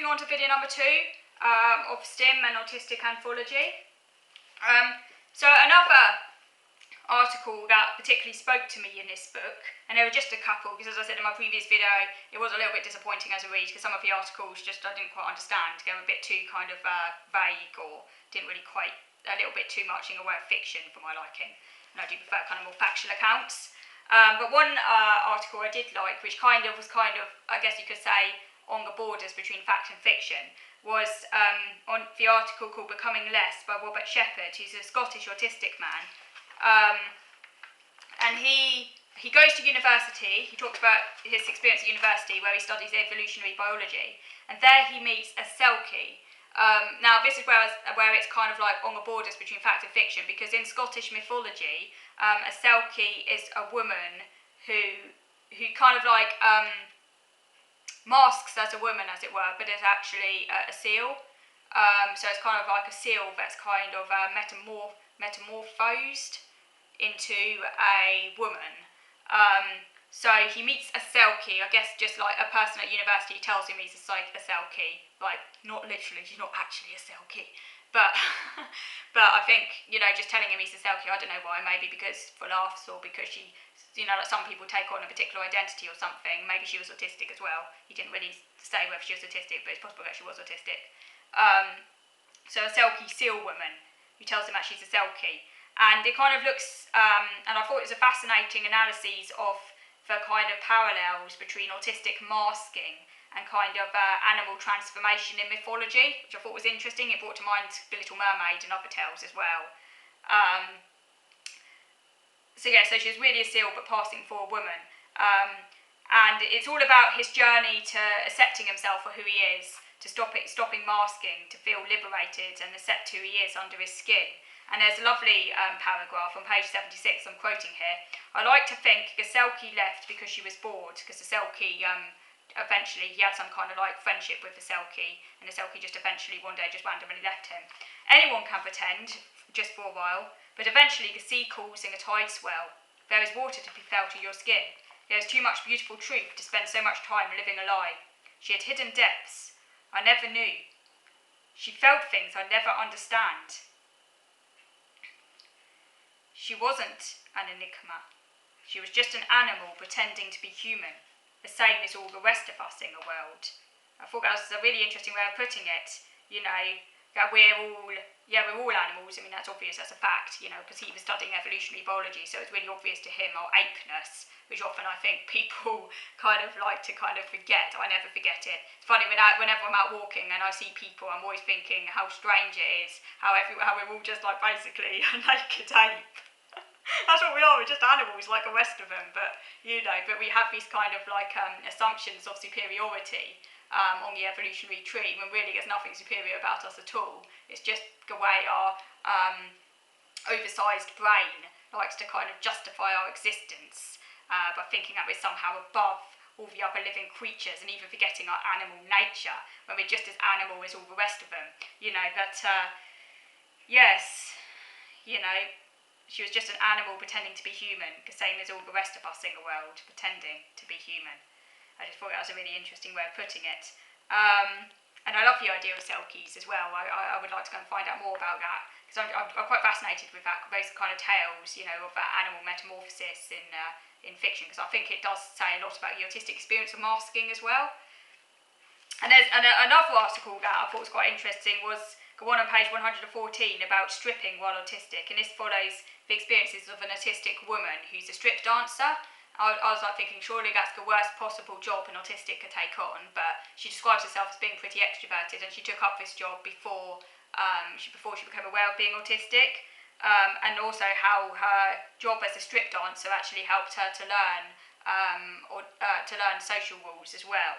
moving on to video number 2 of Stim and autistic anthology. So another article that particularly spoke to me in this book, and there were just a couple, because as I said in my previous video, it was a little bit disappointing as a read, because some of the articles just I didn't quite understand, they were a bit too kind of vague, or didn't really quite, a little bit too much in the way of fiction for my liking, and I do prefer kind of more factual accounts. But one article I did like, which was kind of, I guess you could say, on the borders between fact and fiction, was on the article called Becoming Less by Robert Shepherd, who's a Scottish autistic man. And he goes to university. He talks about his experience at university where he studies evolutionary biology, and there he meets a Selkie. Now this is where it's kind of like on the borders between fact and fiction, because in Scottish mythology, a Selkie is a woman who kind of like masks as a woman, as it were, but is actually a seal. So it's kind of like a seal that's kind of metamorphosed into a woman. So he meets a Selkie, I guess just like a person at university tells him he's a Selkie, like not literally, she's not actually a Selkie, but but I think, just telling him he's a Selkie, I don't know why, maybe because for laughs, or because she, like some people take on a particular identity or something, maybe she was autistic as well. He didn't really say whether she was autistic, but it's possible that she was autistic. So a Selkie seal woman who tells him that she's a Selkie. And it kind of looks, and I thought it was a fascinating analysis of the kind of parallels between autistic masking and kind of animal transformation in mythology, which I thought was interesting. It brought to mind The Little Mermaid and other tales as well. So she's really a seal but passing for a woman. And it's all about his journey to accepting himself for who he is, to stopping masking, to feel liberated and accept who he is under his skin. And there's a lovely paragraph on page 76, I'm quoting here. I like to think the Selkie left because she was bored, because the Selkie, eventually, he had some kind of like friendship with the Selkie, and the Selkie just eventually one day just randomly left him. Anyone can pretend, just for a while, but eventually the sea cools and the tide swell. There is water to be felt in your skin. There is too much beautiful truth to spend so much time living a lie. She had hidden depths I never knew. She felt things I'd never understand. She wasn't an enigma. She was just an animal pretending to be human, the same as all the rest of us in the world. I thought that was a really interesting way of putting it, that we're all animals. I mean, that's obvious, that's a fact, because he was studying evolutionary biology, so it's really obvious to him our apeness, which often I think people kind of like to kind of forget. I never forget it. It's funny, whenever I'm out walking and I see people, I'm always thinking how strange it is, how we're all just like basically a naked ape. That's what we are, we're just animals like the rest of them, but we have these kind of like assumptions of superiority on the evolutionary tree, when really there's nothing superior about us at all. It's just the way our oversized brain likes to kind of justify our existence by thinking that we're somehow above all the other living creatures, and even forgetting our animal nature, when we're just as animal as all the rest of them. She was just an animal pretending to be human, the same as all the rest of us in the world pretending to be human. I just thought that was a really interesting way of putting it. And I love the idea of Selkies as well. I would like to go and find out more about that, because I'm quite fascinated with that, those kind of tales, of that animal metamorphosis in fiction, because I think it does say a lot about the autistic experience of masking as well. And there's another article that I thought was quite interesting was the one on page 114 about stripping while autistic, and this follows the experiences of an autistic woman who's a strip dancer. I was like thinking, surely that's the worst possible job an autistic could take on, but she describes herself as being pretty extroverted, and she took up this job before she became aware of being autistic, and also how her job as a strip dancer actually helped her to learn social rules as well.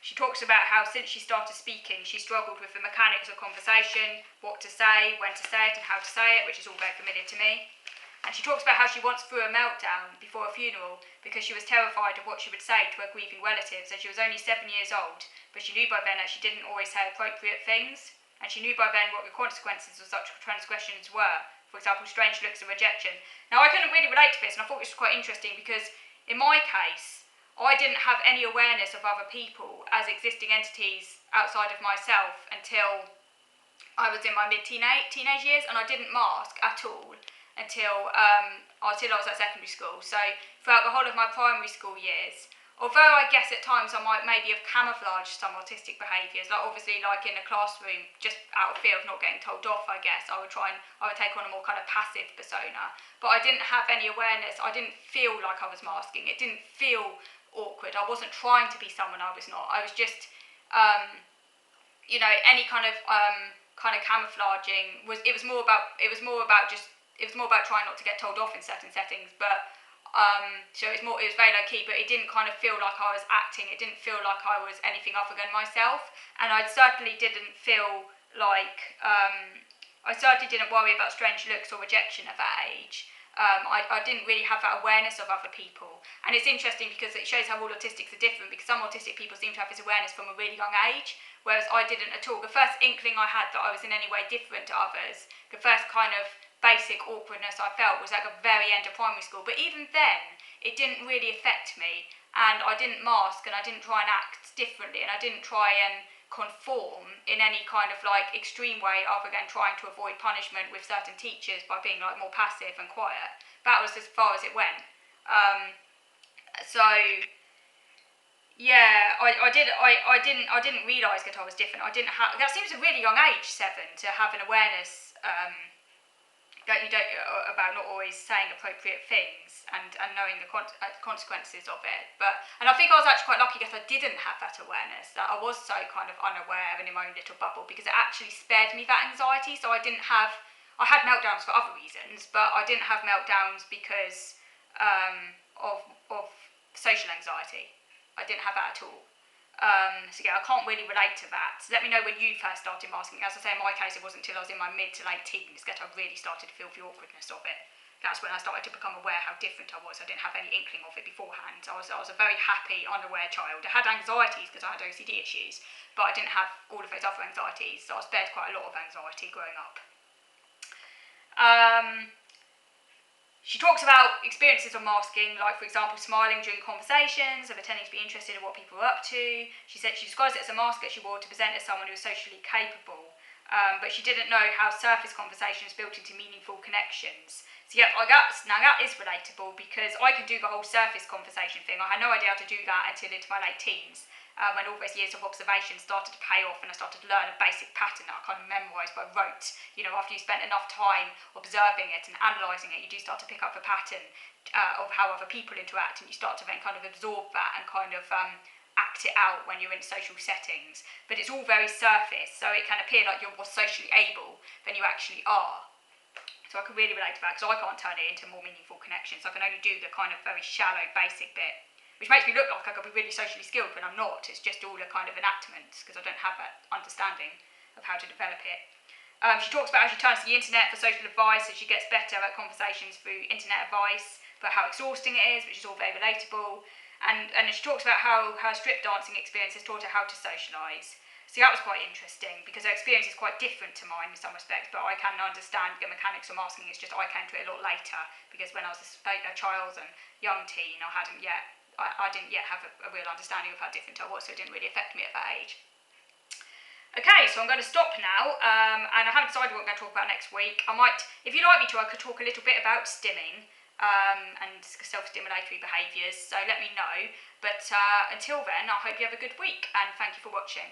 She talks about how since she started speaking, she struggled with the mechanics of conversation, what to say, when to say it, and how to say it, which is all very familiar to me. And she talks about how she once threw a meltdown before a funeral because she was terrified of what she would say to her grieving relatives, and she was only 7 years old, but she knew by then that she didn't always say appropriate things, and she knew by then what the consequences of such transgressions were, for example, strange looks and rejection. Now, I couldn't really relate to this, and I thought this was quite interesting because in my case, I didn't have any awareness of other people as existing entities outside of myself until I was in my teenage years, and I didn't mask at all until I was at secondary school. So throughout the whole of my primary school years, although I guess at times I might maybe have camouflaged some autistic behaviours, like obviously like in a classroom, just out of fear of not getting told off, I guess, I would take on a more kind of passive persona. But I didn't have any awareness, I didn't feel like I was masking, it didn't feel awkward, I wasn't trying to be someone I was not, I was just, any kind of camouflaging was more about trying not to get told off in certain settings, but so it was very low key, but it didn't kind of feel like I was acting, it didn't feel like I was anything other than myself, and I certainly didn't feel like I certainly didn't worry about strange looks or rejection at that age. I didn't really have that awareness of other people, and it's interesting because it shows how all autistics are different, because some autistic people seem to have this awareness from a really young age, whereas I didn't at all. The first inkling I had that I was in any way different to others, the first kind of basic awkwardness I felt was at the very end of primary school, but even then it didn't really affect me, and I didn't mask, and I didn't try and act differently, and I didn't try and conform in any kind of like extreme way other than trying to avoid punishment with certain teachers by being like more passive and quiet. That was as far as it went. So yeah, I didn't realise that I was different. I didn't have, that seems a really young age, 7, to have an awareness that you don't about not always saying appropriate things and knowing the consequences of it. And I think I was actually quite lucky that I didn't have that awareness, that I was so kind of unaware and in my own little bubble, because it actually spared me that anxiety. So I had meltdowns for other reasons, but I didn't have meltdowns because of social anxiety. I didn't have that at all. So yeah, I can't really relate to that. So let me know when you first started masking. As I say, in my case, it wasn't until I was in my mid to late teens that I really started to feel the awkwardness of it. That's when I started to become aware how different I was. I didn't have any inkling of it beforehand. I was a very happy, unaware child. I had anxieties because I had OCD issues, but I didn't have all of those other anxieties, so I spared quite a lot of anxiety growing up. She talks about experiences of masking, like, for example, smiling during conversations and pretending to be interested in what people are up to. She said she describes it as a mask that she wore to present as someone who was socially capable, but she didn't know how surface conversations built into meaningful connections. So yeah, now that is relatable, because I can do the whole surface conversation thing. I had no idea how to do that until into my late teens. When all those years of observation started to pay off and I started to learn a basic pattern that I kind of memorised by rote. After you spent enough time observing it and analysing it, you do start to pick up a pattern of how other people interact, and you start to then kind of absorb that and kind of act it out when you're in social settings. But it's all very surface, so it can appear like you're more socially able than you actually are. So I can really relate to that, because I can't turn it into more meaningful connections. I can only do the kind of very shallow, basic bit, which makes me look like I could be really socially skilled when I'm not. It's just all a kind of enactment, because I don't have that understanding of how to develop it. She talks about how she turns to the internet for social advice, so she gets better at conversations through internet advice, but how exhausting it is, which is all very relatable. And she talks about how her strip dancing experience has taught her how to socialise. So that was quite interesting, because her experience is quite different to mine in some respects, but I can understand the mechanics of masking. It's just I came to it a lot later, because when I was a child and young teen, I didn't yet have a real understanding of how different I was, so it didn't really affect me at that age. Okay, so I'm going to stop now, and I haven't decided what I'm going to talk about next week. I might, if you'd like me to, I could talk a little bit about stimming and self-stimulatory behaviours, so let me know. But until then, I hope you have a good week, and thank you for watching.